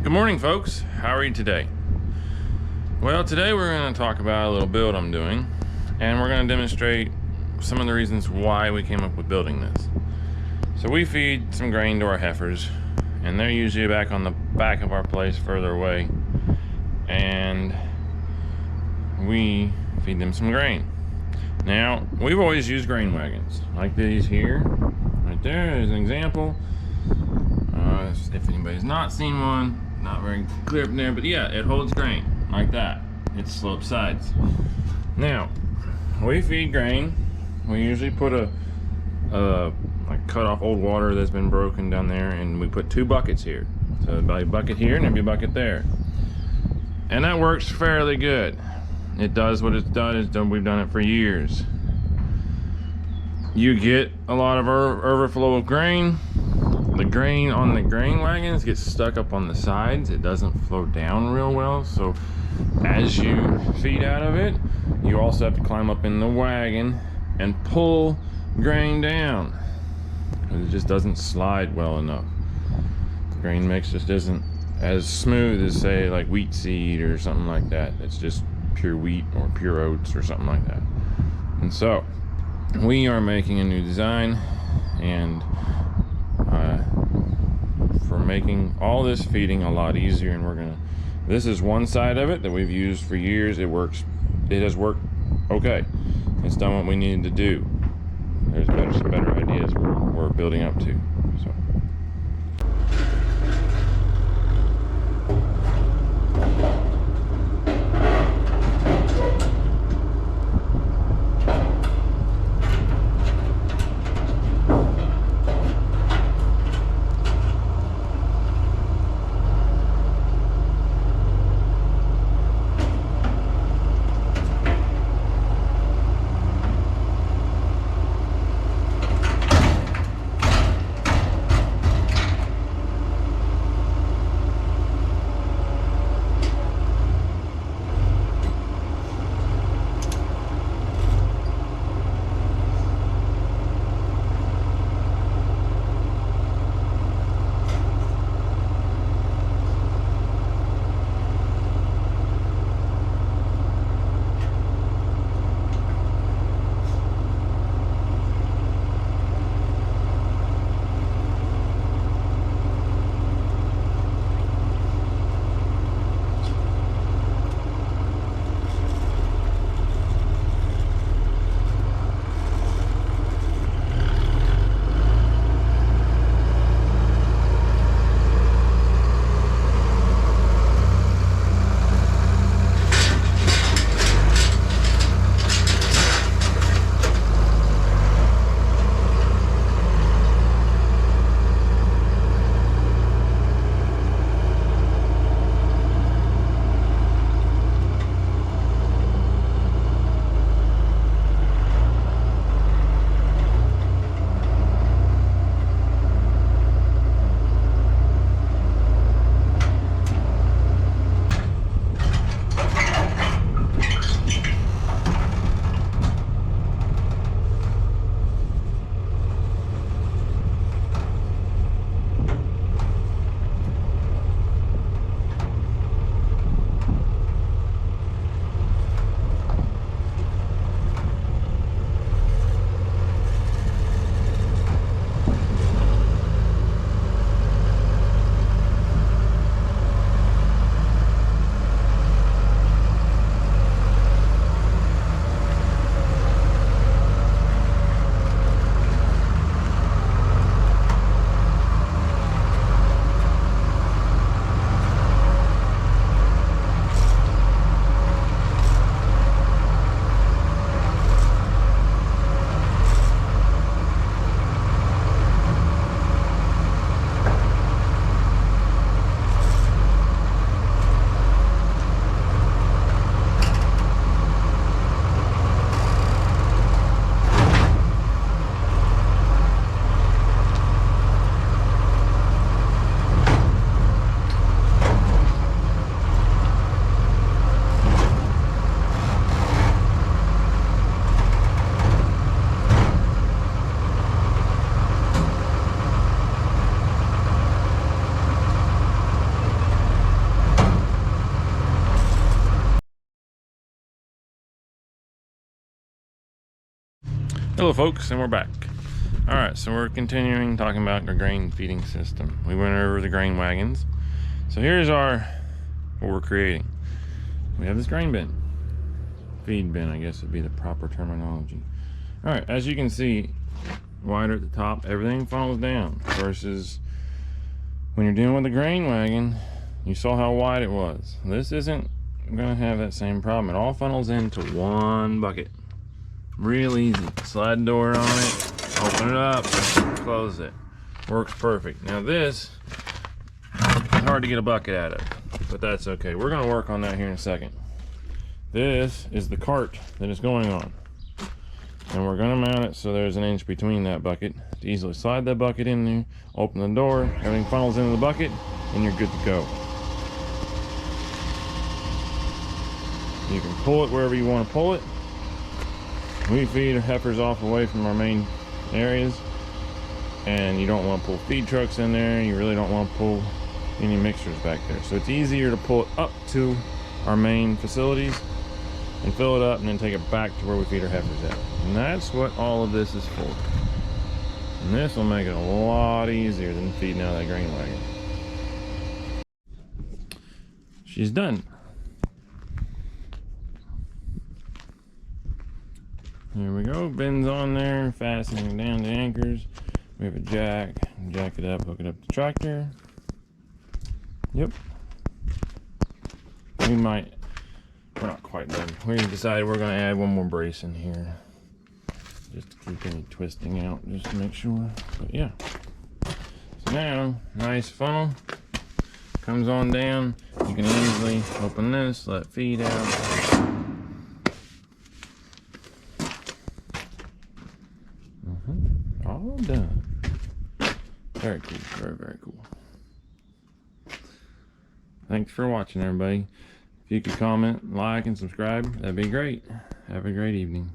Good morning, folks. How are you today? Well, today we're going to talk about a little build I'm doing, and we're going to demonstrate some of the reasons why we came up with building this. So we feed some grain to our heifers, and they're usually back on the back of our place further away, and we feed them some grain. Now, we've always used grain wagons, like these here. Right there is an example. If anybody's not seen one, not very clear up there, but yeah, it holds grain like that. It's sloped sides. Now, we feed grain. We usually put like cut off old water that's been broken down there, and we put 2 buckets here. So there'll be a bucket here and there'll be a bucket there. And that works fairly good. It does what it's done. We've done it for years. You get a lot of overflow of grain. The grain on the grain wagons gets stuck up on the sides. It doesn't flow down real well. So as you feed out of it, you also have to climb up in the wagon and pull grain down. It just doesn't slide well enough. The grain mix just isn't as smooth as, say, like wheat seed or something like that. It's just pure wheat or pure oats or something like that. And so we are making a new design, and for making all this feeding a lot easier, and this is one side of it that we've used for years. It has worked okay. It's done what we needed to do. There's some better ideas we're building up to. So Hello folks, and we're back. Alright, so we're continuing talking about our grain feeding system. We went over the grain wagons. So here's what we're creating. We have this grain bin. Feed bin, I guess would be the proper terminology. Alright, as you can see, wider at the top, everything funnels down. Versus when you're dealing with a grain wagon, you saw how wide it was. This isn't gonna have that same problem. It all funnels into one bucket. Real easy. Slide the door on it, open it up, close it. Works perfect. Now this is hard to get a bucket out of, but that's okay. We're gonna work on that here in a second. This is the cart that it's going on. And we're gonna mount it so there's an inch between that bucket to easily slide that bucket in there, open the door, everything funnels into the bucket, and you're good to go. You can pull it wherever you want to pull it. We feed heifers off away from our main areas, and you don't want to pull feed trucks in there. You really don't want to pull any mixers back there. So it's easier to pull it up to our main facilities and fill it up and then take it back to where we feed our heifers at. And that's what all of this is for. And this will make it a lot easier than feeding out of that grain wagon. She's done. Here we go, bin's on there, fastening down to anchors. We have a jack it up, hook it up to the tractor. Yep. We're not quite done. We decided we're gonna add one more brace in here. Just to keep any twisting out, just to make sure. But yeah. So now, nice funnel. Comes on down. You can easily open this, let feed out. All done. Very cool. Very, very cool. Thanks for watching, everybody. If you could comment, like, and subscribe, that'd be great. Have a great evening.